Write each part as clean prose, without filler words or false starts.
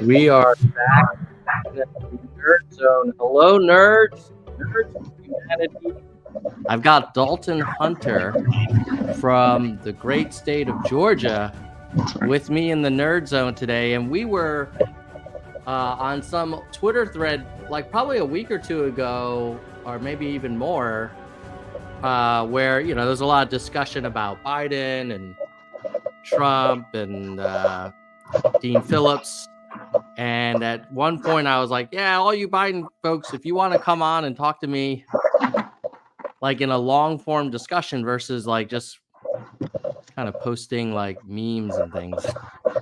We are back in the Nerd Zone. Hello, nerds. Nerds of humanity. I've got Dalton Hunter from the great state of Georgia with me in the Nerd Zone today, and we were on some Twitter thread like probably a week or two ago, or maybe even more, where there's a lot of discussion about Biden and Trump and Dean Phillips. And at one point I was like, yeah, all you Biden folks, if you want to come on and talk to me like in a long form discussion versus like just kind of posting like memes and things,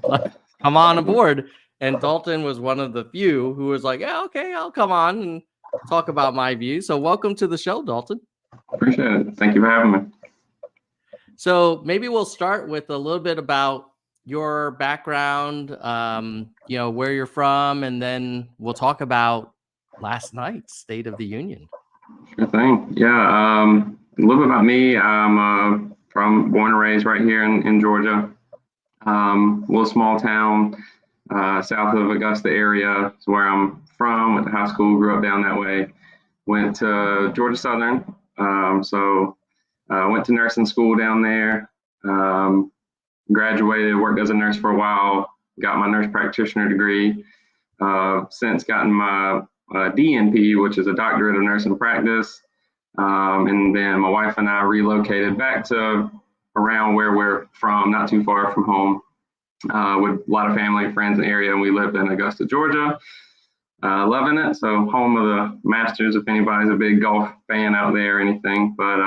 like, come on aboard. And Dalton was one of the few who was like, yeah, okay, I'll come on and talk about my views. So welcome to the show, Dalton. Appreciate it. Thank you for having me. So maybe we'll start with a little bit about your background, where you're from, and then we'll talk about last night's State of the Union. Sure thing. Yeah, a little bit about me. I'm born and raised right here in Georgia. Little small town south of Augusta area is where I'm from. Went to high school, grew up down that way. Went to Georgia Southern. Went to nursing school down there. Graduated, worked as a nurse for a while, got my nurse practitioner degree. Since gotten my DNP, which is a doctorate of nursing practice. And then my wife and I relocated back to around where we're from, not too far from home, with a lot of family and friends in the area. And we lived in Augusta, Georgia. Loving it. So home of the Masters, if anybody's a big golf fan out there or anything. But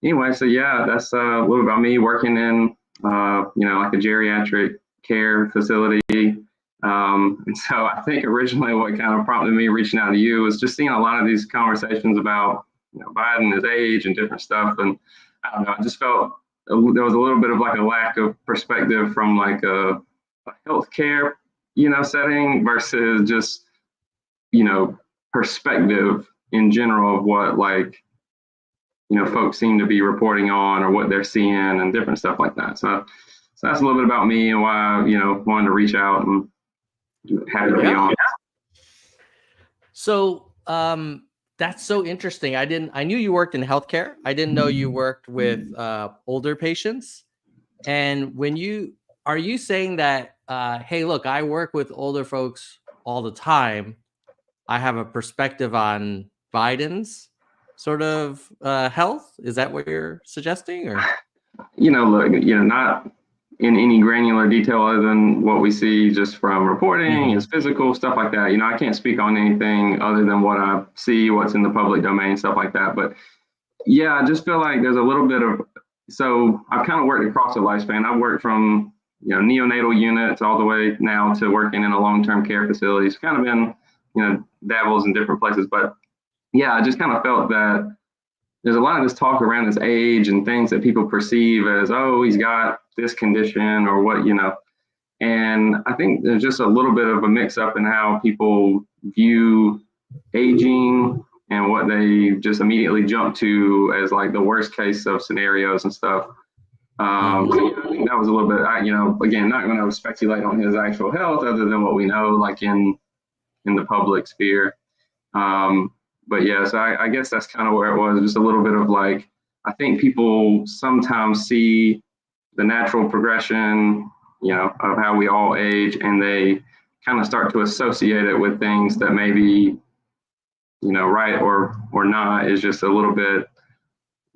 anyway, so yeah, that's a little about me working in, like a geriatric care facility. And so I think originally what kind of prompted me reaching out to you was just seeing a lot of these conversations about, Biden, his age and different stuff. And I don't know, I just felt there was a little bit of like a lack of perspective from like a healthcare, setting versus just, perspective in general of what like, folks seem to be reporting on or what they're seeing and different stuff like that. So that's a little bit about me and why, wanted to reach out and happy to be on. So that's so interesting. I knew you worked in healthcare. I didn't know you worked with older patients. And are you saying that, hey, look, I work with older folks all the time. I have a perspective on Biden's sort of health. Is that what you're suggesting? Or look, not in any granular detail other than what we see just from reporting, his physical stuff like that. I can't speak on anything other than what I see, what's in the public domain, stuff like that. But yeah, I just feel like there's a little bit of, so I've kind of worked across the lifespan. I've worked from, neonatal units all the way now to working in a long-term care facilities, kind of been, dabbles in different places. But yeah, I just kind of felt that there's a lot of this talk around his age and things that people perceive as, oh, he's got this condition or what, and I think there's just a little bit of a mix up in how people view aging and what they just immediately jump to as like the worst case of scenarios and stuff. So yeah, I think that was a little bit, again, not going to speculate on his actual health other than what we know, like in the public sphere. But yeah, so I guess that's kind of where it was, just a little bit of like, I think people sometimes see the natural progression, of how we all age, and they kind of start to associate it with things that maybe, right or not is just a little bit,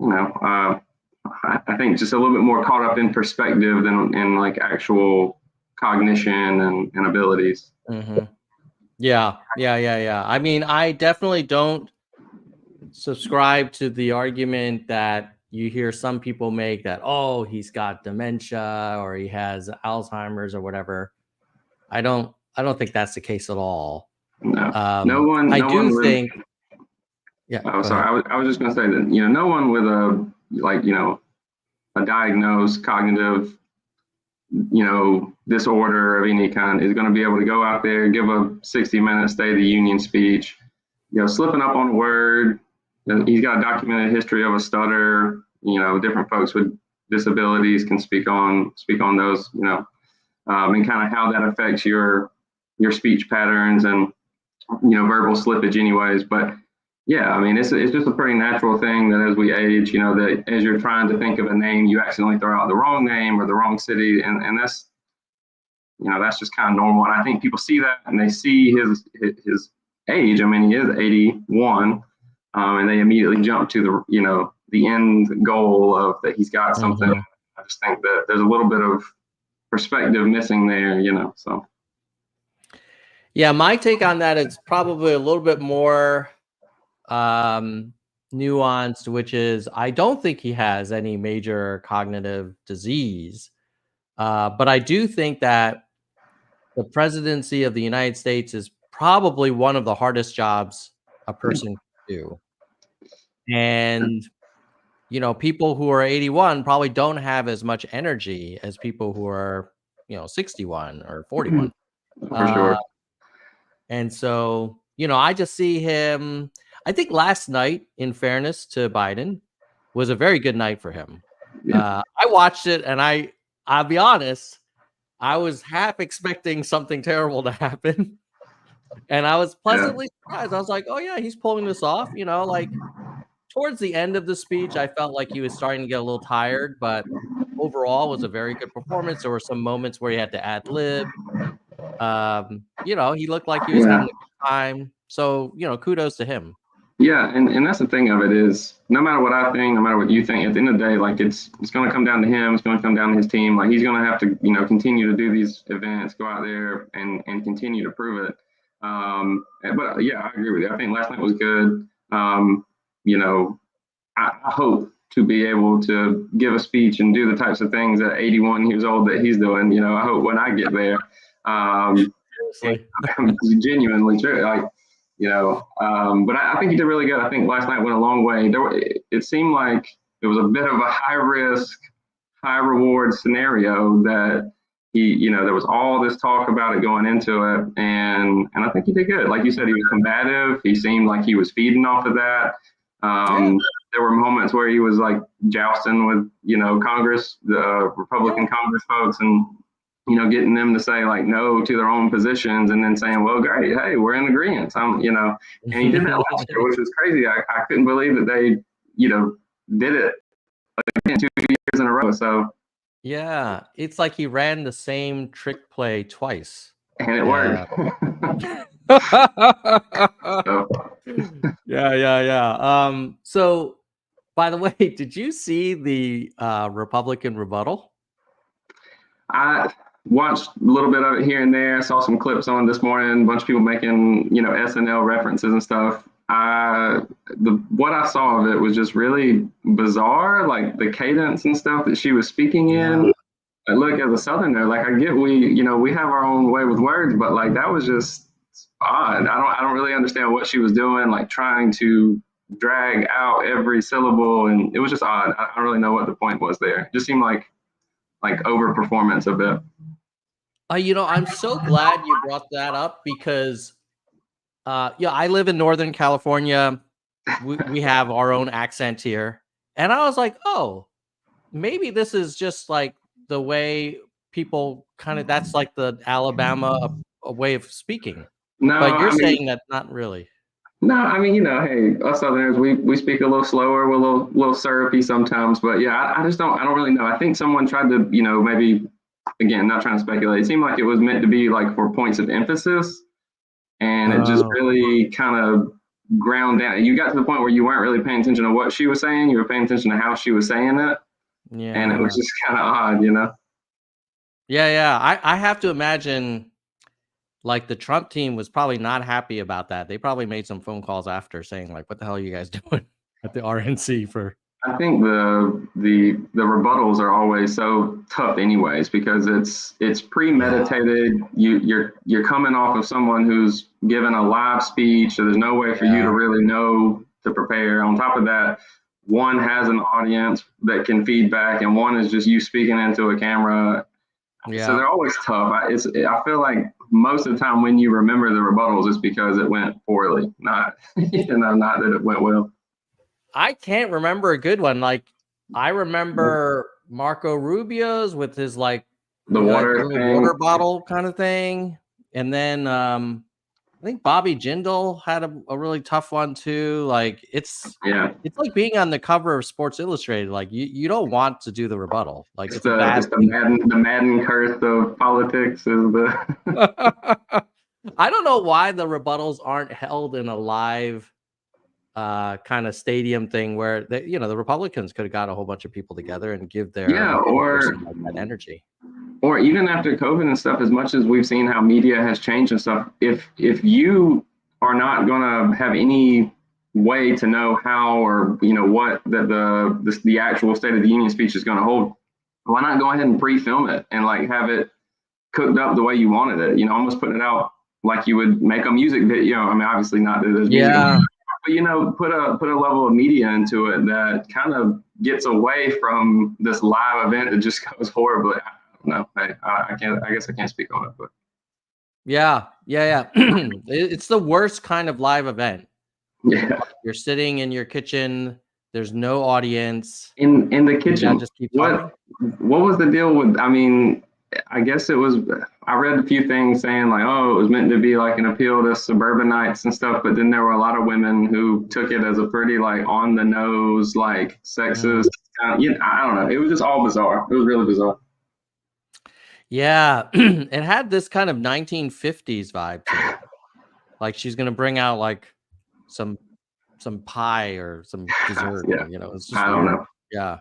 I think just a little bit more caught up in perspective than in like actual cognition and abilities. Mm-hmm. Yeah. I mean, I definitely don't subscribe to the argument that you hear some people make that, oh, he's got dementia or he has Alzheimer's or whatever. I don't think that's the case at all. No, Yeah. Oh, sorry. I was just going to say that, no one with a diagnosed cognitive, disorder of any kind is going to be able to go out there, give a 60-minute State of the Union speech, slipping up on a word. He's got a documented history of a stutter. Different folks with disabilities can speak on those, and kind of how that affects your speech patterns and, verbal slippage anyways. But yeah, I mean, it's just a pretty natural thing that as we age, that as you're trying to think of a name, you accidentally throw out the wrong name or the wrong city. And that's, that's just kind of normal. And I think people see that and they see his age. I mean, he is 81, and they immediately jump to the end goal of that he's got something. Mm-hmm. I just think that there's a little bit of perspective missing there, so. Yeah, my take on that is probably a little bit more nuanced, which is I don't think he has any major cognitive disease, but I do think that the presidency of the United States is probably one of the hardest jobs a person can do. And, people who are 81 probably don't have as much energy as people who are, 61 or 41. For sure. And so, I just see him. I think last night, in fairness to Biden, was a very good night for him. Yeah. I watched it, and I'll be honest, I was half expecting something terrible to happen, and I was pleasantly surprised. I was like, "Oh yeah, he's pulling this off." Like towards the end of the speech, I felt like he was starting to get a little tired, but overall, it was a very good performance. There were some moments where he had to ad lib. He looked like he was having a good time. So, kudos to him. Yeah, and that's the thing of it is, no matter what I think, no matter what you think, at the end of the day, like it's going to come down to him. It's going to come down to his team. Like he's going to have to, continue to do these events, go out there and continue to prove it. But yeah, I agree with you. I think last night was good. I hope to be able to give a speech and do the types of things at 81 years old that he's doing. I hope when I get there, genuinely true. Like, but I think he did really good. I think last night went a long way. It seemed like it was a bit of a high risk, high reward scenario that he, there was all this talk about it going into it. And I think he did good. Like you said, he was combative. He seemed like he was feeding off of that. There were moments where he was like jousting with, Congress, the Republican Congress folks, and getting them to say like no to their own positions, and then saying, well, great, hey, we're in agreement. And he did that last year, which was crazy. I couldn't believe that they, did it again 2 years in a row. So yeah, it's like he ran the same trick play twice. And it worked. Yeah. So by the way, did you see the Republican rebuttal? I watched a little bit of it here and there. Saw some clips on this morning. A bunch of people making, SNL references and stuff. What I saw of it was just really bizarre, like the cadence and stuff that she was speaking in. Look, as a Southerner, like I get we have our own way with words, but like that was just odd. I don't really understand what she was doing, like trying to drag out every syllable, and it was just odd. I don't really know what the point was there. It just seemed like overperformance a bit. I'm so glad you brought that up because I live in Northern California. We have our own accent here. And I was like, oh, maybe this is just like the way people that's like the Alabama way of speaking. No, but you're saying that not really. No, I mean, hey, us Southerners, we speak a little slower, we're a little syrupy sometimes, but yeah, I don't really know. I think someone tried to, maybe, again, not trying to speculate. It seemed like it was meant to be like for points of emphasis, and it just really kind of ground down. You got to the point where you weren't really paying attention to what she was saying. You were paying attention to how she was saying it. Yeah. And it was just kind of odd, Yeah. I have to imagine like the Trump team was probably not happy about that. They probably made some phone calls after saying like, what the hell are you guys doing at the RNC for? I think the rebuttals are always so tough anyways, because it's premeditated. You're coming off of someone who's given a live speech, so there's no way for you to really know to prepare. On top of that, one has an audience that can feedback, and one is just you speaking into a camera. Yeah. So they're always tough. I feel like most of the time when you remember the rebuttals, it's because it went poorly, not not that it went well. I can't remember a good one. Like I remember Marco Rubio's with his like the water thing. water bottle kind of thing. And then I think Bobby Jindal had a really tough one too. Like it's like being on the cover of Sports Illustrated. Like you don't want to do the rebuttal. Like it's the Madden curse of politics is the. I don't know why the rebuttals aren't held in a live kind of stadium thing where the Republicans could have got a whole bunch of people together and give their or that energy. Or even after COVID and stuff, as much as we've seen how media has changed and stuff, if you are not going to have any way to know how or what the actual State of the Union speech is going to hold, why not go ahead and pre-film it and like have it cooked up the way you wanted it? Almost putting it out like you would make a music video. I mean, obviously not that there's music, but put a level of media into it that kind of gets away from this live event that just goes horribly. No, I can't. I guess I can't speak on it, but yeah. It's the worst kind of live event. Yeah, you're sitting in your kitchen. There's no audience in the kitchen. Just keep what was the deal with? I mean, I guess it was. I read a few things saying like, oh, it was meant to be like an appeal to suburbanites and stuff, but then there were a lot of women who took it as a pretty like on the nose, like sexist. I don't know. It was just all bizarre. It was really bizarre. Yeah, it had this kind of 1950s vibe to it. Like she's gonna bring out like some pie or some dessert. It's just I don't know. Yeah.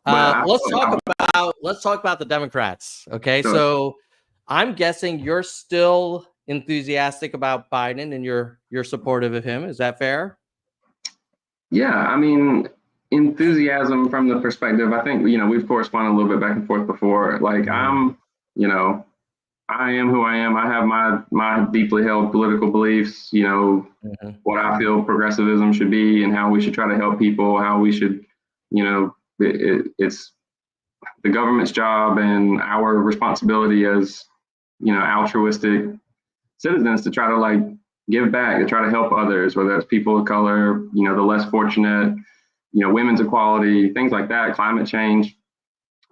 Let's talk about the Democrats. Okay, sure. So I'm guessing you're still enthusiastic about Biden and you're supportive of him. Is that fair? Yeah, I mean, enthusiasm from the perspective, I think, we've corresponded a little bit back and forth before. Like I am who I am. I have my deeply held political beliefs, what I feel progressivism should be and how we should try to help people, how we should, it's the government's job and our responsibility as, altruistic citizens to try to like give back, to try to help others, whether it's people of color, the less fortunate, women's equality, things like that, climate change.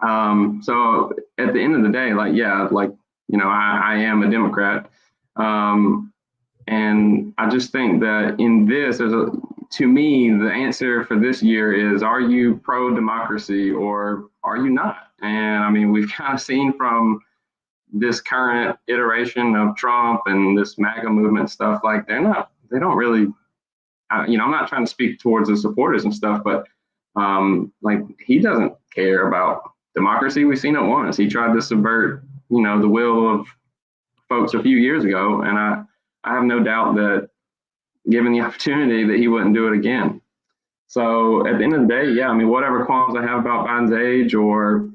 So at the end of the day, like, yeah, like, I am a Democrat. And I just think that in this, to me, the answer for this year is, are you pro-democracy or are you not? And I mean, we've kind of seen from this current iteration of Trump and this MAGA movement stuff, like they don't really, I'm not trying to speak towards the supporters and stuff, but like he doesn't care about democracy. We've seen it once. He tried to subvert, the will of folks a few years ago. And I have no doubt that given the opportunity that he wouldn't do it again. So at the end of the day, yeah, I mean, whatever qualms I have about Biden's age or,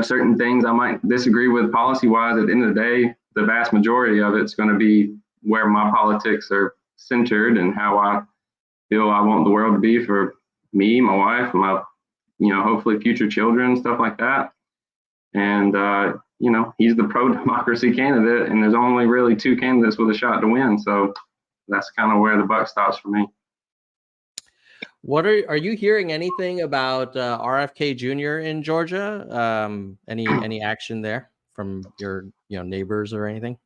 certain things I might disagree with policy wise, at the end of the day, the vast majority of it's going to be where my politics are centered and how I feel I want the world to be for me, my wife, my, hopefully future children, stuff like that. And, he's the pro-democracy candidate, and there's only really two candidates with a shot to win. So that's kind of where the buck stops for me. What are you hearing anything about RFK Jr. in Georgia? Any action there from your neighbors or anything?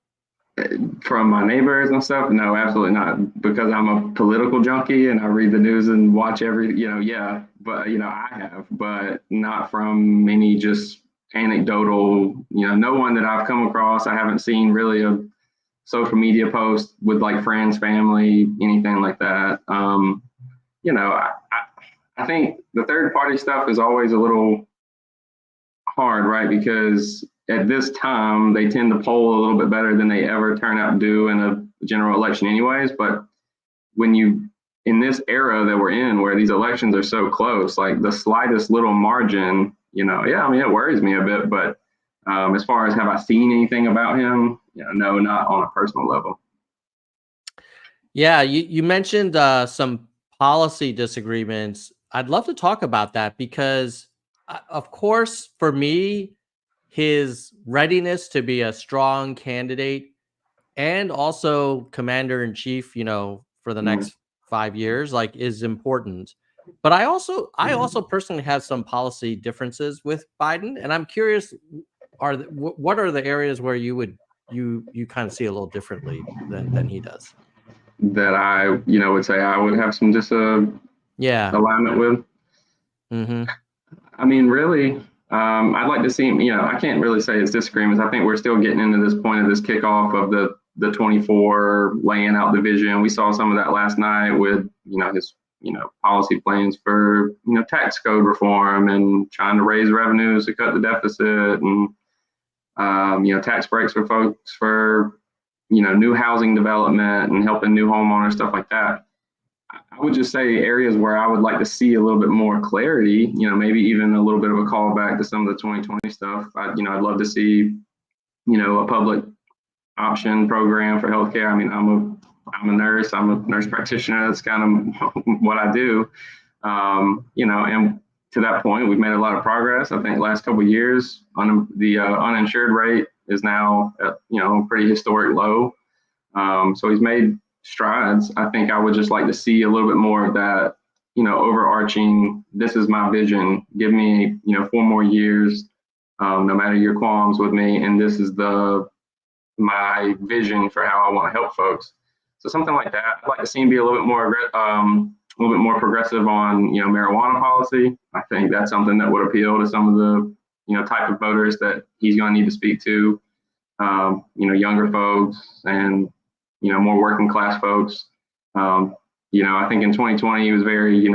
From my neighbors and stuff? No, absolutely not. Because I'm a political junkie and I read the news and watch every, yeah, but, I have, but not from any just anecdotal, no one that I've come across. I haven't seen really a social media post with like friends, family, anything like that. I think the third party stuff is always a little hard, right? Because at this time, they tend to poll a little bit better than they ever turn out to do in a general election anyways. But in this era that we're in, where these elections are so close, like the slightest little margin, yeah, I mean, it worries me a bit. But as far as have I seen anything about him? No, not on a personal level. Yeah, you mentioned some policy disagreements. I'd love to talk about that because, of course, for me, his readiness to be a strong candidate and also commander in chief, for the next 5 years, like, is important. But I also personally have some policy differences with Biden, and I'm curious what are the areas where you kind of see a little differently than he does? That I, would say I would have some alignment with. Mm-hmm. I mean, really, I'd like to see, I can't really say it's disagreements. I think we're still getting into this point of this kickoff of the 24 laying out the vision. We saw some of that last night with, his, policy plans for, tax code reform and trying to raise revenues to cut the deficit and, tax breaks for folks for, new housing development and helping new homeowners, stuff like that. I would just say areas where I would like to see a little bit more clarity, maybe even a little bit of a callback to some of the 2020 stuff. I'd love to see, a public option program for healthcare. I mean, I'm a nurse. I'm a nurse practitioner. That's kind of what I do. And to that point, we've made a lot of progress. I think last couple of years, the uninsured rate is now at, a pretty historic low. So he's made strides. I think I would just like to see a little bit more of that, overarching, this is my vision. Give me, 4 more years, no matter your qualms with me. And this is my vision for how I want to help folks. So something like that. I'd like to see him be a little bit more progressive on, marijuana policy. I think that's something that would appeal to some of the, type of voters that he's going to need to speak to, younger folks and, more working class folks. I think in 2020 he was very,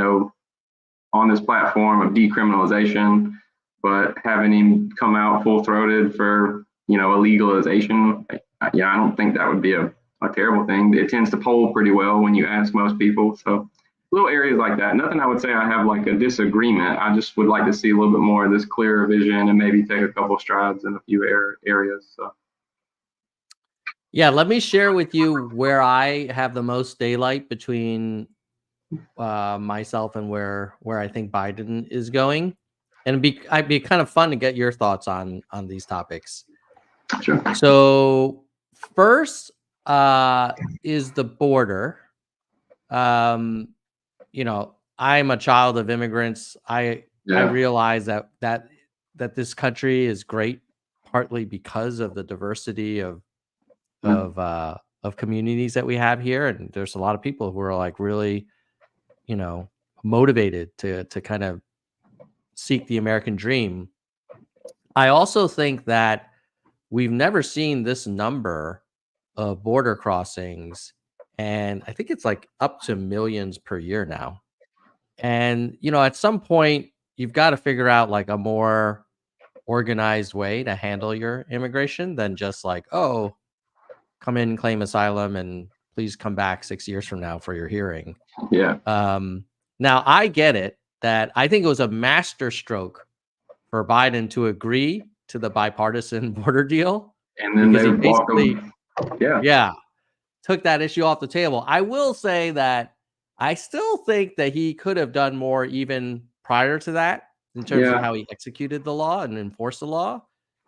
on this platform of decriminalization, but having him come out full throated for, a legalization, I don't think that would be a terrible thing. It tends to poll pretty well when you ask most people. So little areas like that. Nothing I would say I have like a disagreement. I just would like to see a little bit more of this clearer vision and maybe take a couple strides in a few areas. So. Yeah, let me share with you where I have the most daylight between myself and where I think Biden is going, and it'd be kind of fun to get your thoughts on these topics. Sure. So first is the border. I'm a child of immigrants. I realize that this country is great partly because of the diversity of communities that we have here, and there's a lot of people who are like really, motivated to kind of seek the American dream. I also think that we've never seen this number of border crossings, and I think it's like up to millions per year now. And at some point, you've got to figure out like a more organized way to handle your immigration than just like, oh, come in, claim asylum, and please come back 6 years from now for your hearing. Yeah. Now, I get it that I think it was a masterstroke for Biden to agree to the bipartisan border deal. And then they basically took that issue off the table. I will say that I still think that he could have done more even prior to that in terms of how he executed the law and enforced the law.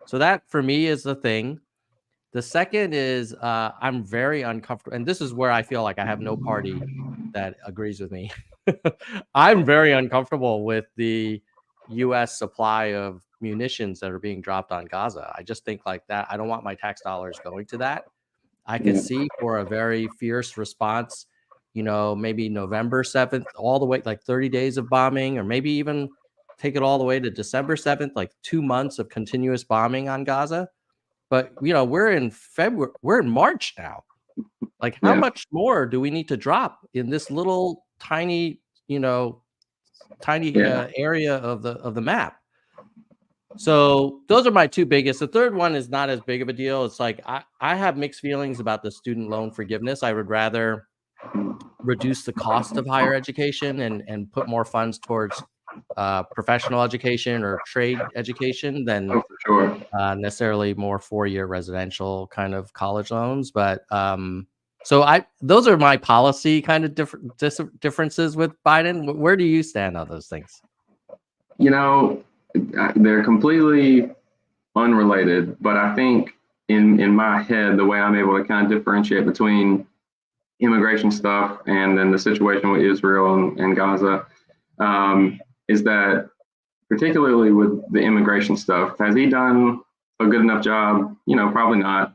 So that for me is the thing. The second is I'm very uncomfortable. And this is where I feel like I have no party that agrees with me. I'm very uncomfortable with the U.S. supply of munitions that are being dropped on Gaza. I just think like that. I don't want my tax dollars going to that. I can see for a very fierce response, maybe November 7th, all the way, like 30 days of bombing, or maybe even take it all the way to December 7th, like 2 months of continuous bombing on Gaza. But, we're in February, we're in March now. Like, how much more do we need to drop in this little tiny, area of the map? So those are my two biggest. The third one is not as big of a deal. It's like I have mixed feelings about the student loan forgiveness. I would rather reduce the cost of higher education and put more funds towards professional education or trade education than necessarily more 4-year residential kind of college loans. But so those are my policy kind of differences with Biden. Where do you stand on those things? They're completely unrelated, but I think in my head, the way I'm able to kind of differentiate between immigration stuff and then the situation with Israel and Gaza is that particularly with the immigration stuff, has he done a good enough job? Probably not.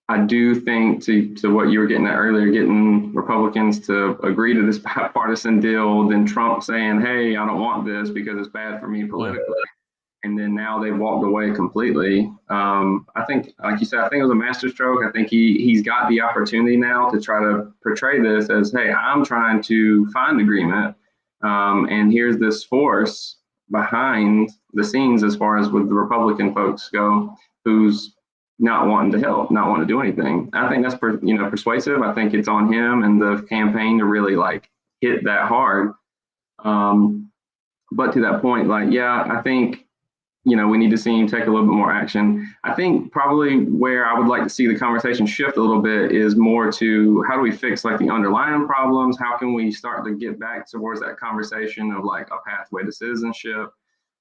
I do think to what you were getting at earlier, getting Republicans to agree to this bipartisan deal, then Trump saying, hey, I don't want this because it's bad for me politically. And then now they've walked away completely. I think, like you said, I think it was a masterstroke. I think he's got the opportunity now to try to portray this as, hey, I'm trying to find agreement. And here's this force behind the scenes as far as with the Republican folks go, who's not wanting to help, not wanting to do anything. I think that's persuasive. I think it's on him and the campaign to really like hit that hard. But to that point, like, yeah, I think we need to see him take a little bit more action. I think probably where I would like to see the conversation shift a little bit is more to how do we fix like the underlying problems? How can we start to get back towards that conversation of like a pathway to citizenship?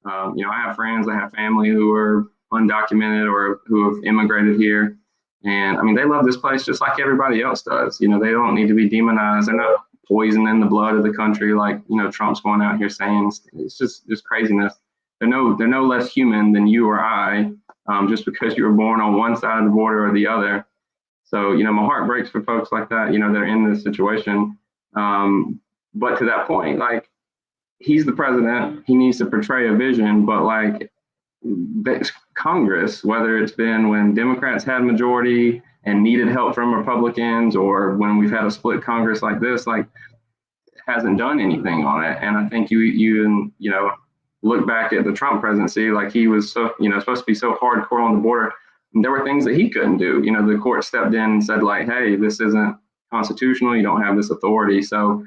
I have friends, I have family who are undocumented or who have immigrated here. And I mean, they love this place just like everybody else does. They don't need to be demonized. They're not poisoning the blood of the country like, Trump's going out here saying. It's just craziness. They're no less human than you or I, just because you were born on one side of the border or the other. So, my heart breaks for folks like that, that are in this situation. But to that point, like, he's the president, he needs to portray a vision, but like Congress, whether it's been when Democrats had majority and needed help from Republicans, or when we've had a split Congress like this, like, hasn't done anything on it. And I think you look back at the Trump presidency, like he was so, supposed to be so hardcore on the border. And there were things that he couldn't do. The court stepped in and said like, hey, this isn't constitutional. You don't have this authority. So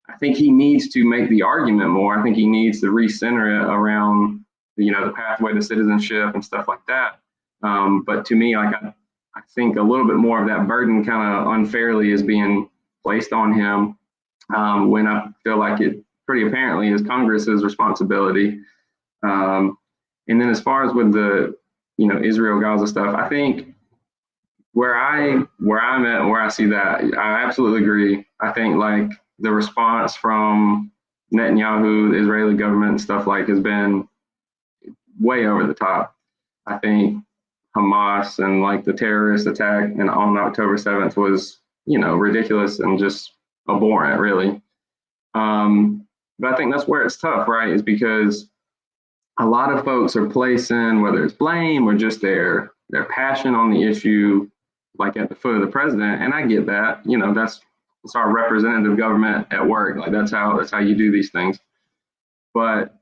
I think he needs to make the argument more. I think he needs to recenter it around, the pathway to citizenship and stuff like that. But to me, like, I think a little bit more of that burden kind of unfairly is being placed on him, when I feel like it pretty apparently is Congress's responsibility. And then as far as with the, Israel Gaza stuff, I think where I'm at and where I see that, I absolutely agree. I think like the response from Netanyahu, the Israeli government and stuff like has been way over the top. I think Hamas and like the terrorist attack on October 7th was, ridiculous and just abhorrent, really. But I think that's where it's tough, right? Is because a lot of folks are placing, whether it's blame or just their passion on the issue, like at the foot of the president. And I get that, it's our representative government at work. Like that's how you do these things. But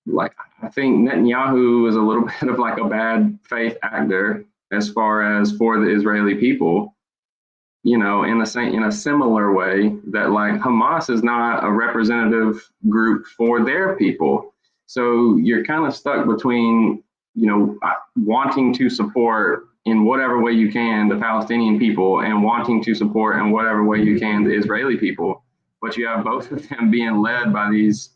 like, I think Netanyahu is a little bit of like a bad faith actor as far as for the Israeli people. In a similar way that like Hamas is not a representative group for their people. So you're kind of stuck between, wanting to support in whatever way you can the Palestinian people and wanting to support in whatever way you can the Israeli people. But you have both of them being led by these,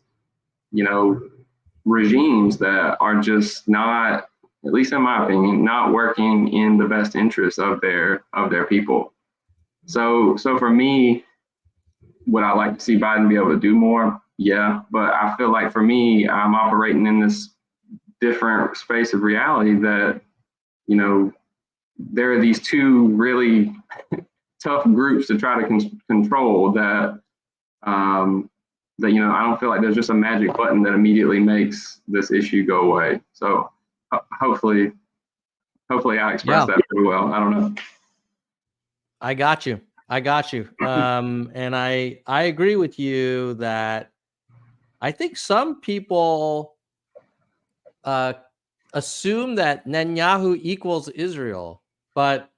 regimes that are just not, at least in my opinion, not working in the best interest of their people. So for me, would I like to see Biden be able to do more? Yeah, but I feel like for me, I'm operating in this different space of reality that, there are these two really tough groups to try to control that, I don't feel like there's just a magic button that immediately makes this issue go away. So hopefully I expressed that pretty well. I don't know. I got you. And I agree with you that I think some people assume that Netanyahu equals Israel, but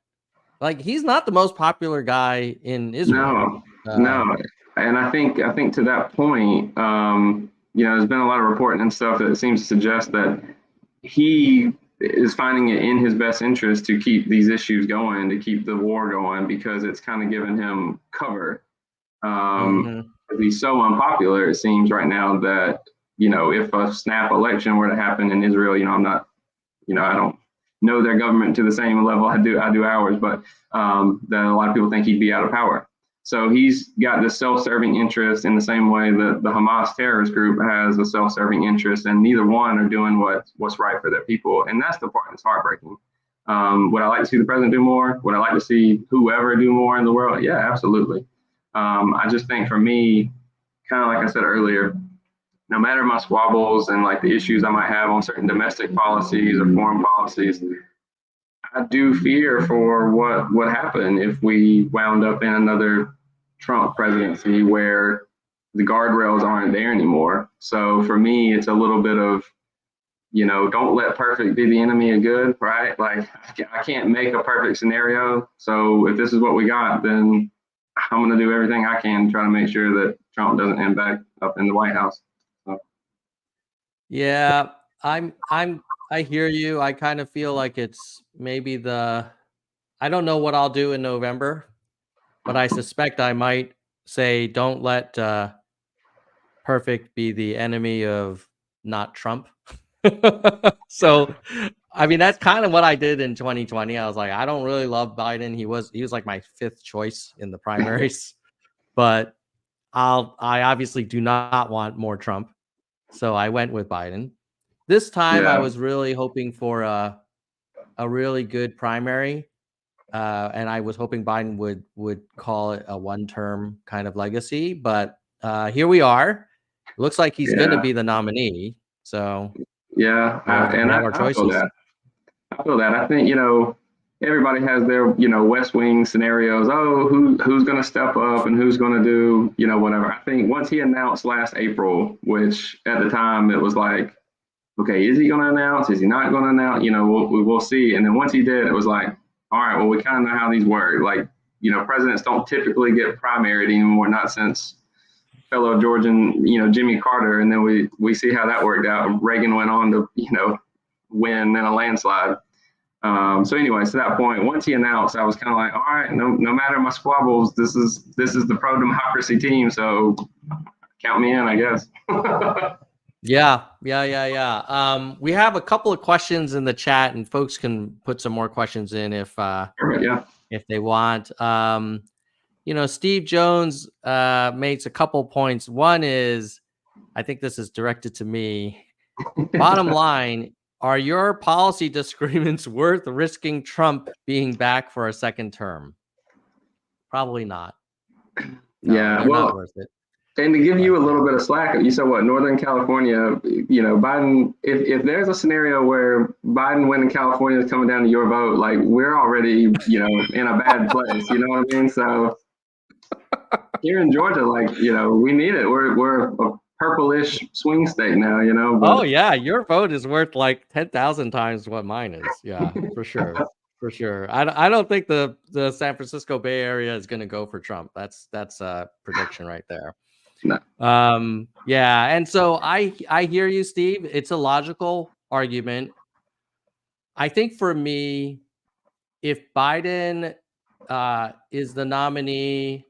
like he's not the most popular guy in Israel. No. And I think to that point, there's been a lot of reporting and stuff that seems to suggest that he is finding it in his best interest to keep these issues going, to keep the war going, because it's kind of given him cover. He's so unpopular, it seems right now that, if a snap election were to happen in Israel, I'm not, I don't know their government to the same level I do ours, but that a lot of people think he'd be out of power. So he's got this self-serving interest in the same way that the Hamas terrorist group has a self-serving interest, and neither one are doing what's right for their people. And that's the part that's heartbreaking. Would I like to see the president do more? Would I like to see whoever do more in the world? Yeah, absolutely. I just think for me, kind of like I said earlier, no matter my squabbles and like the issues I might have on certain domestic policies or foreign policies, I do fear for what would happen if we wound up in another Trump presidency where the guardrails aren't there anymore. So for me, it's a little bit of, don't let perfect be the enemy of good, right? Like I can't make a perfect scenario. So if this is what we got, then I'm going to do everything I can to try to make sure that Trump doesn't end back up in the White House. So. Yeah, I hear you. I kind of feel like it's maybe I don't know what I'll do in November, but I suspect I might say, don't let perfect be the enemy of not Trump. So, I mean, that's kind of what I did in 2020. I was like, I don't really love Biden. He was like my 5th choice in the primaries, but I obviously do not want more Trump. So I went with Biden. This time I was really hoping for a really good primary. And I was hoping Biden would call it a one-term kind of legacy, but here we are. Looks like he's going to be the nominee. So yeah, and we have our choices. I feel that. I think everybody has their West Wing scenarios. Oh, who's going to step up and who's going to do whatever. I think once he announced last April, which at the time it was like, okay, is he going to announce? Is he not going to announce? We'll see. And then once he did, it was like, all right, well, we kind of know how these work. Like, presidents don't typically get primaried anymore, not since fellow Georgian, Jimmy Carter. And then we see how that worked out. Reagan went on to, win in a landslide. So anyway, to that point, once he announced, I was kind of like, all right, no matter my squabbles, this is the pro-democracy team. So count me in, I guess. Yeah. We have a couple of questions in the chat, and folks can put some more questions in if they want. Steve Jones makes a couple points. One is, I think this is directed to me. Bottom line, are your policy disagreements worth risking Trump being back for a second term? Probably not. No, well, not worth it. And to give you a little bit of slack, you said what, Northern California, Biden, if there's a scenario where Biden winning California is coming down to your vote, like we're already, in a bad place, you know what I mean? So here in Georgia, like, we need it. We're a purplish swing state now, But, oh yeah, your vote is worth like 10,000 times what mine is. Yeah, for sure. For sure. I don't think the San Francisco Bay Area is going to go for Trump. That's a prediction right there. No. Yeah, and so I hear you, Steve. It's a logical argument. I think for me, if Biden is the nominee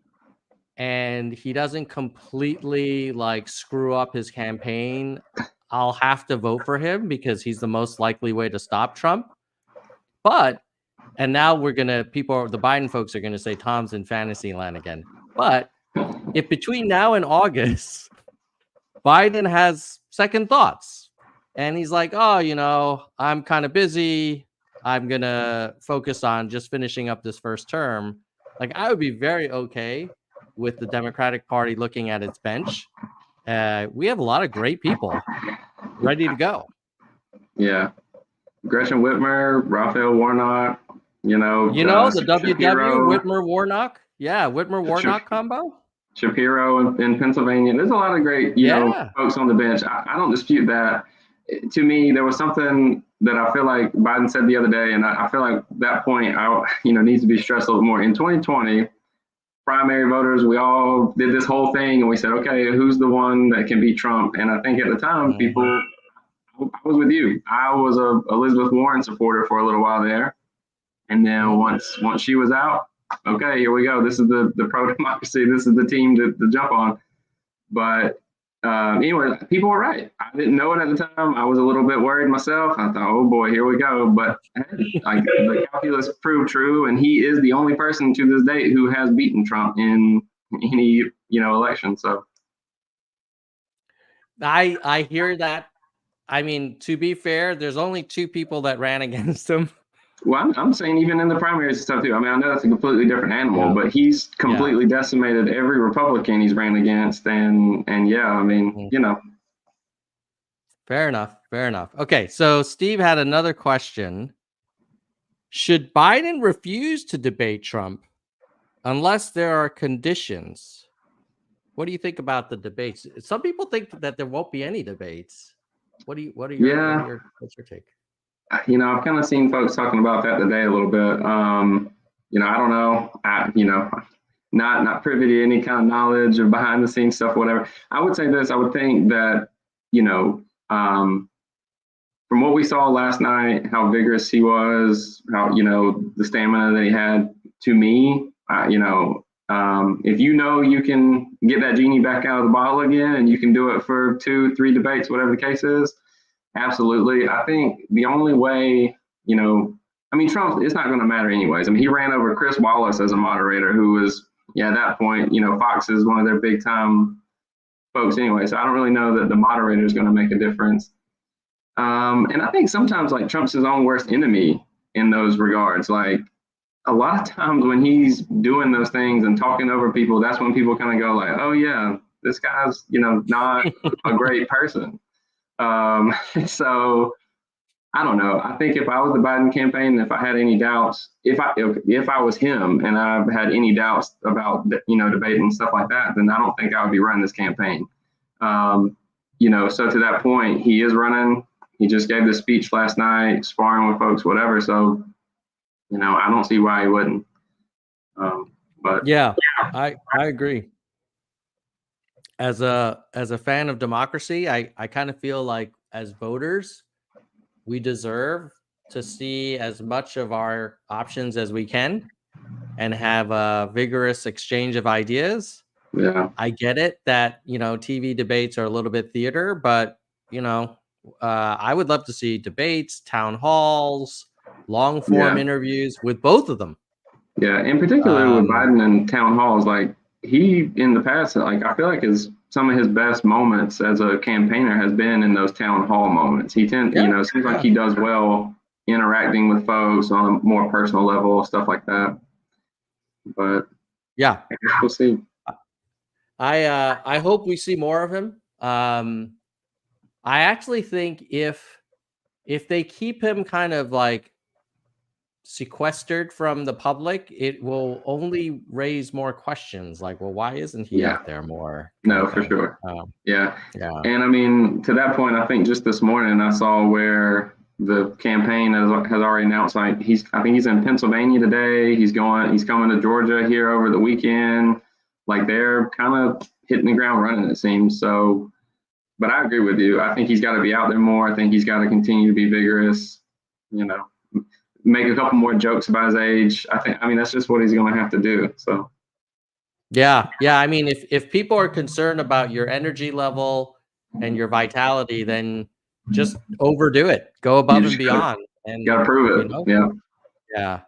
and he doesn't completely like screw up his campaign, I'll have to vote for him because he's the most likely way to stop Trump. And now the Biden folks are going to say Tom's in fantasy land again. But if between now and August, Biden has second thoughts and he's like, oh, I'm kind of busy. I'm going to focus on just finishing up this first term. Like, I would be very okay with the Democratic Party looking at its bench. We have a lot of great people ready to go. Yeah. Gretchen Whitmer, Raphael Warnock, the WW Whitmer Warnock. Yeah, Whitmer Warnock combo. Shapiro in Pennsylvania. There's a lot of great, folks on the bench. I don't dispute that. To me, there was something that I feel like Biden said the other day, and I feel like that point, needs to be stressed a little more. In 2020, primary voters, we all did this whole thing, and we said, okay, who's the one that can beat Trump? And I think at the time, I was with you. I was a Elizabeth Warren supporter for a little while there, and then once she was out, okay, here we go. This is the pro-democracy. This is the team to jump on. But anyway, people were right. I didn't know it at the time. I was a little bit worried myself. I thought, oh boy, here we go. But hey, like the calculus proved true, and he is the only person to this date who has beaten Trump in any election. So I hear that. I mean, to be fair, there's only 2 people that ran against him. well, I'm saying even in the primaries and stuff too. I mean, I know that's a completely different animal, but he's completely decimated every Republican he's ran against, and yeah, I mean, Fair enough. Fair enough. Okay, so Steve had another question. Should Biden refuse to debate Trump unless there are conditions? What do you think about the debates? Some people think that there won't be any debates. What are your what's your take? I've kind of seen folks talking about that today a little bit. I don't know. Not privy to any kind of knowledge of behind the scenes stuff, whatever. I would say this. I would think that, from what we saw last night, how vigorous he was, how, the stamina that he had, to me, if you can get that genie back out of the bottle again and you can do it for 2, 3 debates, whatever the case is, absolutely. I think the only way, Trump, it's not going to matter anyways. I mean, he ran over Chris Wallace as a moderator, who was, at that point, Fox is one of their big time folks anyway. So I don't really know that the moderator is going to make a difference. And I think sometimes like Trump's his own worst enemy in those regards. Like a lot of times when he's doing those things and talking over people, that's when people kind of go like, oh yeah, this guy's, not a great person. So I don't know. I think if I was the Biden campaign, if I had any doubts, if I was him and I had any doubts about, debate and stuff like that, then I don't think I would be running this campaign. So to that point, he is running. He just gave the speech last night, sparring with folks, whatever. So, I don't see why he wouldn't. But yeah, I agree. As a fan of democracy, I kind of feel like as voters, we deserve to see as much of our options as we can and have a vigorous exchange of ideas. Yeah, I get it that, TV debates are a little bit theater, but, I would love to see debates, town halls, long form interviews with both of them. Yeah, in particular with Biden and town halls, like he in the past, like I feel like some of his best moments as a campaigner has been in those town hall moments. He seems like he does well interacting with folks on a more personal level, stuff like that. But yeah, I guess we'll see. I hope we see more of him. I actually think if they keep him kind of like sequestered from the public, it will only raise more questions. Like, well, why isn't he out there more? No, for sure. Yeah. And I mean, to that point, I think just this morning I saw where the campaign has already announced, like I think he's in Pennsylvania today. He's coming to Georgia here over the weekend. Like they're kind of hitting the ground running, it seems. So, but I agree with you. I think he's got to be out there more. I think he's got to continue to be vigorous, make a couple more jokes about his age. I mean, that's just what he's going to have to do. So. Yeah. I mean, if people are concerned about your energy level and your vitality, then just overdo it. Go above and beyond. And gotta prove it. Yeah.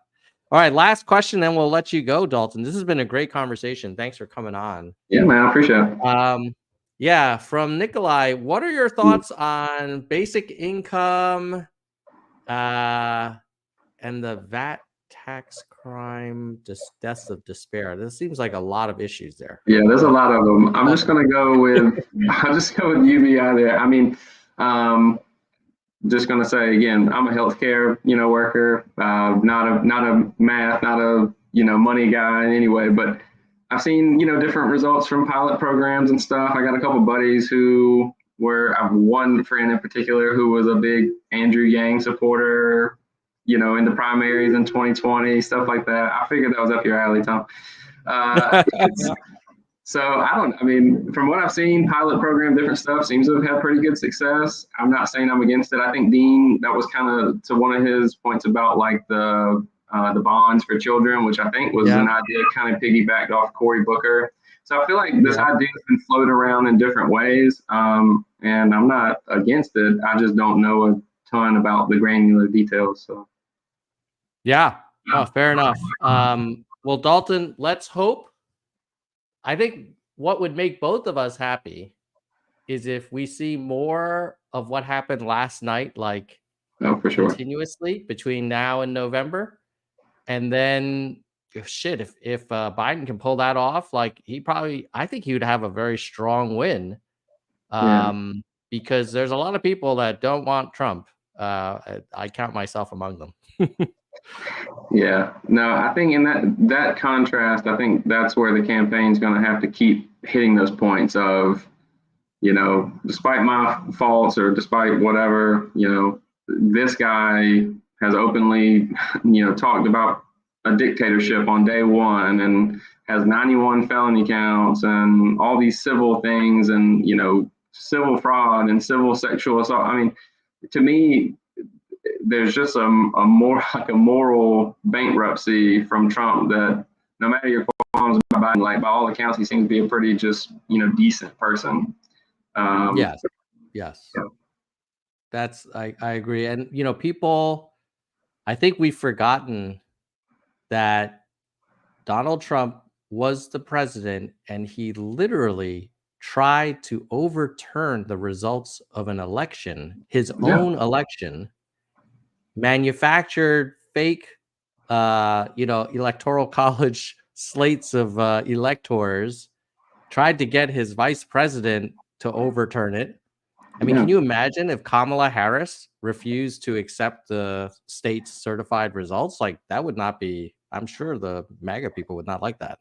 All right. Last question, then we'll let you go, Dalton. This has been a great conversation. Thanks for coming on. Yeah, man. I appreciate it. Yeah. From Nikolai, what are your thoughts on basic income, and the VAT tax crime, deaths of despair? This seems like a lot of issues there. Yeah, there's a lot of them. I'm just going to go with UBI there. I mean, just going to say again, I'm a healthcare, worker, not a math, not a, money guy anyway, but I've seen, different results from pilot programs and stuff. I got a couple buddies who I've one friend in particular who was a big Andrew Yang supporter, in the primaries in 2020, stuff like that. I figured that was up your alley, Tom. So I mean, from what I've seen, pilot program, different stuff seems to have had pretty good success. I'm not saying I'm against it. I think Dean, that was kind of to one of his points about like the bonds for children, which I think was an idea kind of piggybacked off Cory Booker. So I feel like this idea has been floated around in different ways, and I'm not against it. I just don't know a ton about the granular details. So Yeah, oh, fair enough. Well, Dalton, let's hope. I think what would make both of us happy is if we see more of what happened last night, like for sure. continuously between now and November. And then if Biden can pull that off, like I think he would have a very strong win. Because there's a lot of people that don't want Trump. I count myself among them. Yeah, no, I think in that contrast, I think that's where the campaign's going to have to keep hitting those points of, despite my faults or despite whatever, this guy has openly, talked about a dictatorship on day one and has 91 felony counts and all these civil things and, civil fraud and civil sexual assault. I mean, to me, there's just a more like a moral bankruptcy from Trump that no matter your qualms about Biden, like by all accounts, he seems to be a pretty just, decent person. Yes. Yeah. I agree. And, people, I think we've forgotten that Donald Trump was the president and he literally tried to overturn the results of an election, his own election, manufactured fake, electoral college slates of electors, tried to get his vice president to overturn it. I mean, can you imagine if Kamala Harris refused to accept the state's certified results? Like, that would not be, I'm sure the MAGA people would not like that.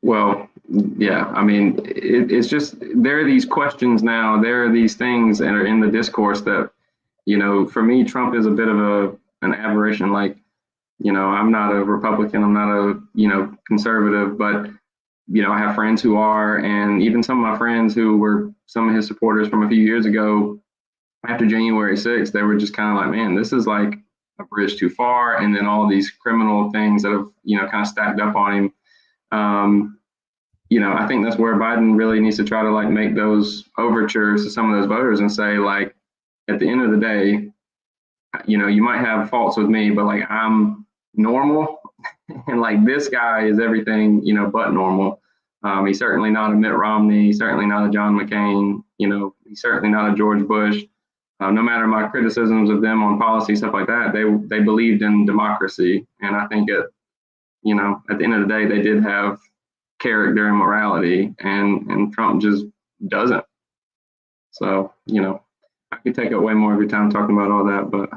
Well, yeah, I mean, it's just, there are these questions now, there are these things that are in the discourse that, for me, Trump is a bit of an aberration. Like, I'm not a Republican, I'm not a, conservative, but, I have friends who are, and even some of my friends who were some of his supporters from a few years ago, after January 6th, they were just kind of like, man, this is like a bridge too far. And then all these criminal things that have, kind of stacked up on him. I think that's where Biden really needs to try to like make those overtures to some of those voters and say, like, at the end of the day, you might have faults with me, but like I'm normal and like this guy is everything, but normal. He's certainly not a Mitt Romney, he's certainly not a John McCain, he's certainly not a George Bush. No matter my criticisms of them on policy, stuff like that, they believed in democracy. And I think at the end of the day, they did have character and morality, and Trump just doesn't. So, I could take up way more of your time talking about all that, but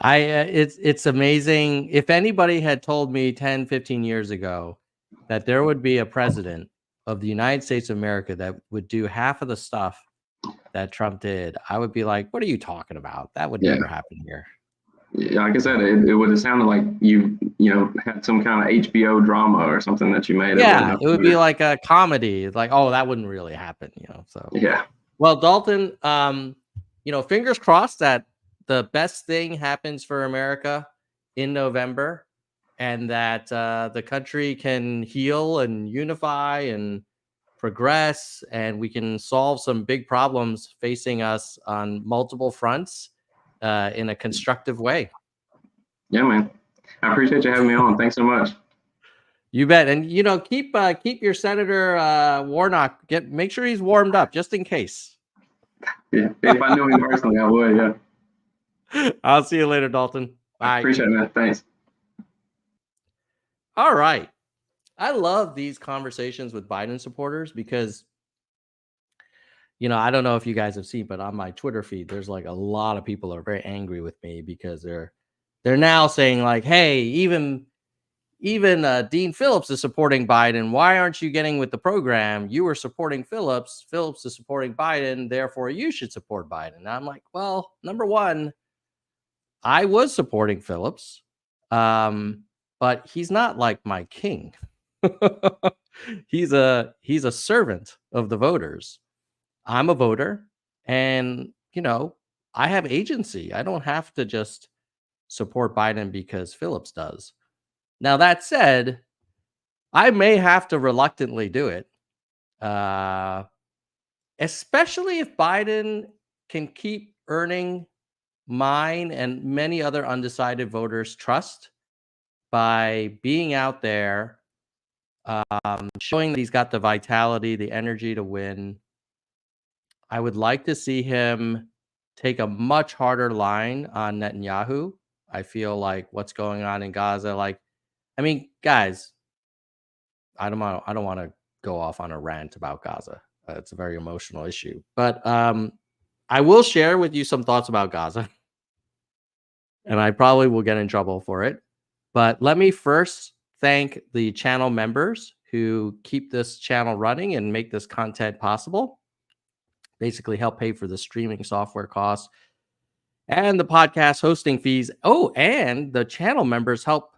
it's amazing. If anybody had told me 10, 15 years ago that there would be a president of the United States of America that would do half of the stuff that Trump did, I would be like, what are you talking about? That would never happen here. Yeah, like I said, it would have sounded like you had some kind of HBO drama or something that you made. Yeah, it would be like a comedy. Like, oh, that wouldn't really happen, So yeah. Well, Dalton, fingers crossed that the best thing happens for America in November, and that the country can heal and unify and progress, and we can solve some big problems facing us on multiple fronts in a constructive way. Yeah, man. I appreciate you having me on. Thanks so much. You bet. And, keep your Senator Warnock, make sure he's warmed up just in case. Yeah, if I knew him personally, I would, yeah. I'll see you later, Dalton. Bye. Appreciate it, man. Thanks. All right. I love these conversations with Biden supporters because, I don't know if you guys have seen, but on my Twitter feed, there's like a lot of people are very angry with me because they're now saying like, hey, even Dean Phillips is supporting Biden. Why aren't you getting with the program? You were supporting Phillips. Phillips is supporting Biden. Therefore, you should support Biden. And I'm like, well, number one, I was supporting Phillips, but he's not like my king. He's a servant of the voters. I'm a voter, and I have agency. I don't have to just support Biden because Phillips does. Now, that said, I may have to reluctantly do it, especially if Biden can keep earning mine and many other undecided voters' trust by being out there, showing that he's got the vitality, the energy to win. I would like to see him take a much harder line on Netanyahu. I feel like what's going on in Gaza, like, I mean, guys, I don't want to go off on a rant about Gaza. It's a very emotional issue, but I will share with you some thoughts about Gaza, and I probably will get in trouble for it. But let me first thank the channel members who keep this channel running and make this content possible. Basically, help pay for the streaming software costs and the podcast hosting fees. Oh, and the channel members help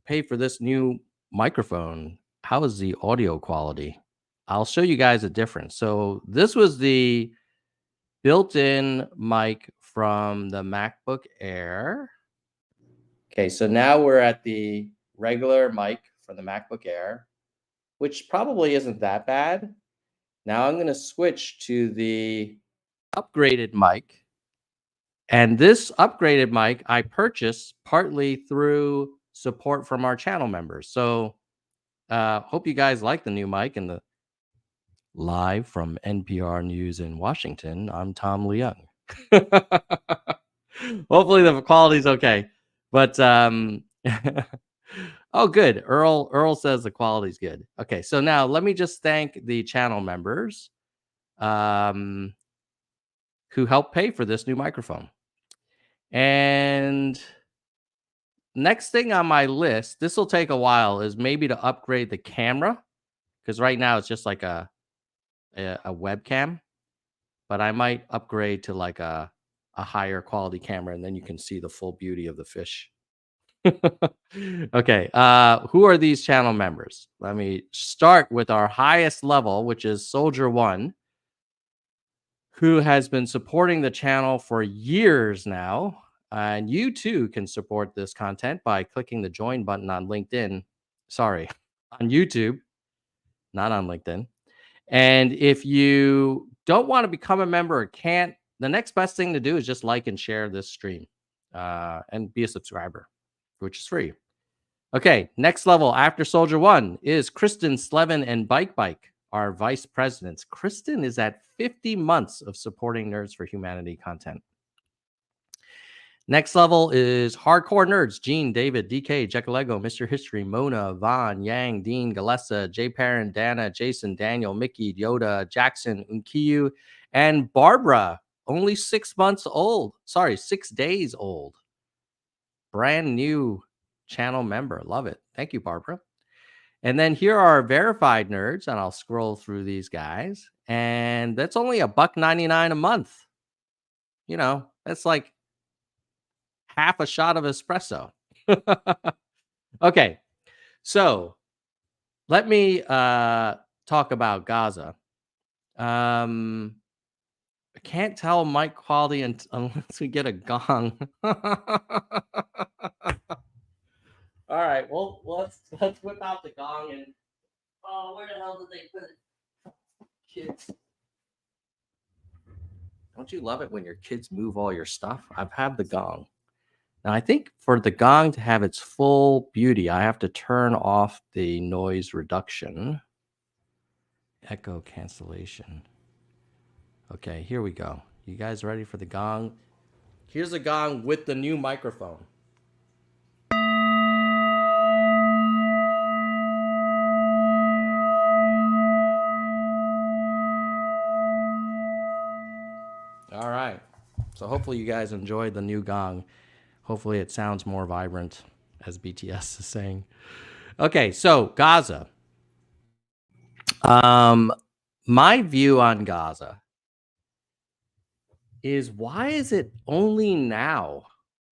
pay for this new microphone. How is the audio quality? I'll show you guys a difference. So this was the built-in mic from the MacBook Air. Okay, so now we're at the regular mic from the MacBook Air, which probably isn't that bad. Now I'm going to switch to the upgraded mic. And this upgraded mic I purchased partly through support from our channel members. So hope you guys like the new mic. And the live from NPR News in Washington, I'm Tom Leung. Hopefully the quality's okay. But oh, good. Earl says the quality's good. Okay, so now let me just thank the channel members who helped pay for this new microphone. And next thing on my list, this will take a while, is maybe to upgrade the camera, because right now it's just like a webcam. But I might upgrade to like a higher quality camera, and then you can see the full beauty of the fish. Okay, who are these channel members? Let me start with our highest level, which is Soldier One, who has been supporting the channel for years now. And you too can support this content by clicking the join button on LinkedIn. Sorry, on YouTube, not on LinkedIn. And if you don't want to become a member or can't, the next best thing to do is just like and share this stream and be a subscriber, which is free. Okay, next level after Soldier One is Kristen Slevin and Bike, our vice presidents. Kristen is at 50 months of supporting Nerds for Humanity content. Next level is Hardcore Nerds. Gene, David, DK, Jackalego, Mr. History, Mona, Vaughn, Yang, Dean, Galessa, Jay Perrin, Dana, Jason, Daniel, Mickey, Yoda, Jackson, Unkiyu, and Barbara. Only 6 months old. Sorry, 6 days old. Brand new channel member. Love it. Thank you, Barbara. And then here are verified nerds, and I'll scroll through these guys. And that's only $1.99 a month. You know, that's like half a shot of espresso. Okay, so let me talk about Gaza. I can't tell mic quality unless we get a gong. All right, well, let's whip out the gong and where the hell did they put it? Kids. Don't you love it when your kids move all your stuff? I've had the gong. Now, I think for the gong to have its full beauty, I have to turn off the noise reduction. Echo cancellation. Okay, here we go. You guys ready for the gong? Here's a gong with the new microphone. All right. So hopefully you guys enjoyed the new gong. Hopefully it sounds more vibrant, as BTS is saying. Okay, so Gaza. My view on Gaza is, why is it only now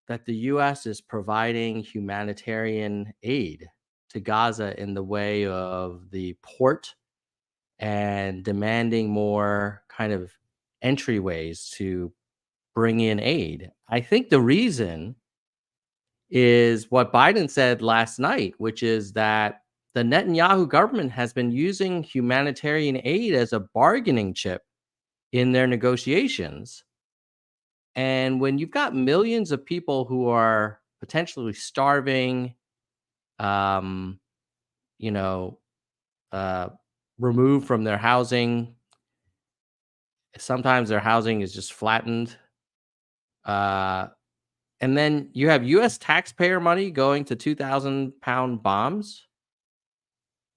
that the U.S. is providing humanitarian aid to Gaza in the way of the port and demanding more kind of entryways to bring in aid? I think the reason is what Biden said last night, which is that the Netanyahu government has been using humanitarian aid as a bargaining chip in their negotiations. And when you've got millions of people who are potentially starving, um, you know, removed from their housing, sometimes their housing is just flattened. And then you have US taxpayer money going to 2,000-pound bombs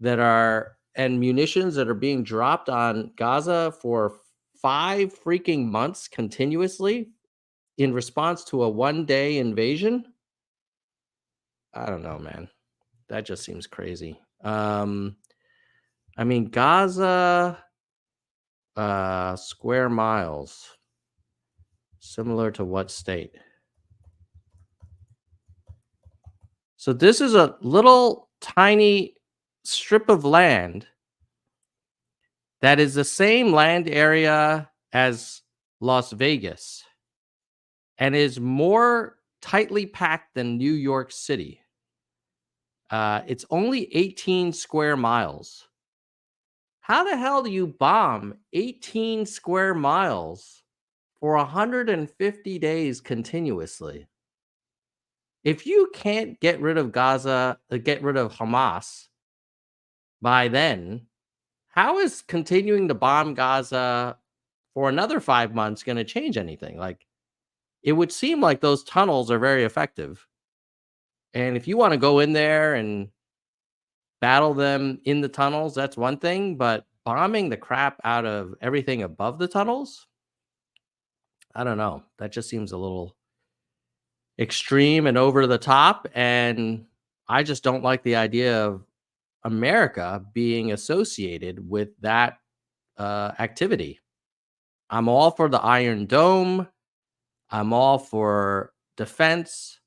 and munitions that are being dropped on Gaza for 5 freaking months continuously in response to a one-day invasion. I don't know, man. That just seems crazy. I mean, Gaza square miles, similar to what state? So this is a little tiny strip of land that is the same land area as Las Vegas and is more tightly packed than New York City. It's only 18 square miles. How the hell do you bomb 18 square miles for 150 days continuously? If you can't get rid of Gaza, get rid of Hamas by then, how is continuing to bomb Gaza for another 5 months going to change anything? Like, it would seem like those tunnels are very effective. And if you want to go in there and battle them in the tunnels, that's one thing. But bombing the crap out of everything above the tunnels, I don't know. That just seems a little extreme and over the top. And I just don't like the idea of America being associated with that activity. I'm all for the Iron Dome. I'm all for defense.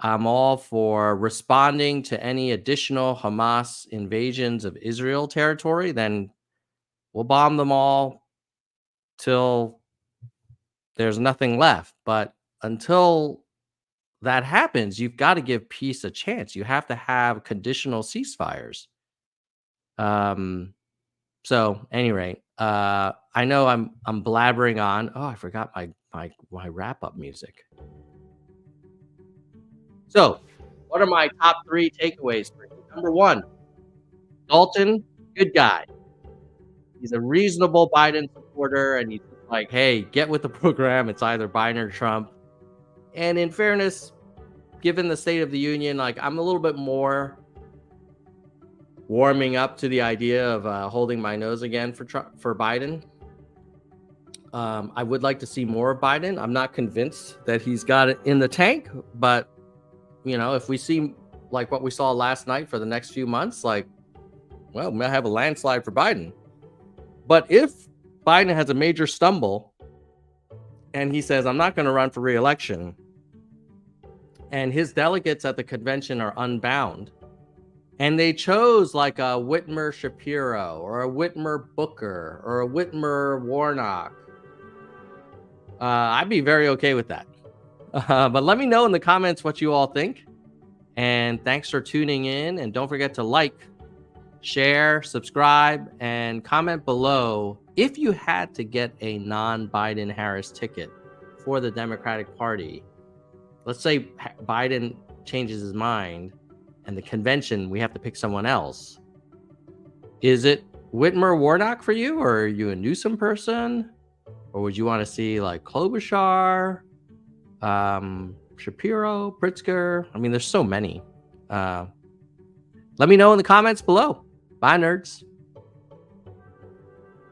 I'm all for responding to any additional Hamas invasions of Israel territory. Then we'll bomb them all till there's nothing left. But until that happens, you've got to give peace a chance. You have to have conditional ceasefires. So, any rate, I know I'm blabbering on. Oh, I forgot my wrap up music. So, what are my top 3 takeaways for you? Number 1, Dalton, good guy. He's a reasonable Biden supporter, and he's like, hey, get with the program. It's either Biden or Trump. And in fairness, given the State of the Union, like, I'm a little bit more warming up to the idea of holding my nose again for Biden. I would like to see more of Biden. I'm not convinced that he's got it in the tank, but if we see like what we saw last night for the next few months, like, well, we might have a landslide for Biden. But if Biden has a major stumble and he says, I'm not going to run for re-election, and his delegates at the convention are unbound, and they chose like a Whitmer Shapiro or a Whitmer Booker or a Whitmer Warnock, I'd be very okay with that. But let me know in the comments what you all think. And thanks for tuning in. And don't forget to like, share, subscribe, and comment below if you had to get a non-Biden Harris ticket for the Democratic Party. Let's say Biden changes his mind and the convention, we have to pick someone else. Is it Whitmer Warnock for you, or are you a Newsom person? Or would you want to see like Klobuchar, Shapiro, Pritzker? I mean, there's so many. Let me know in the comments below. Bye, nerds.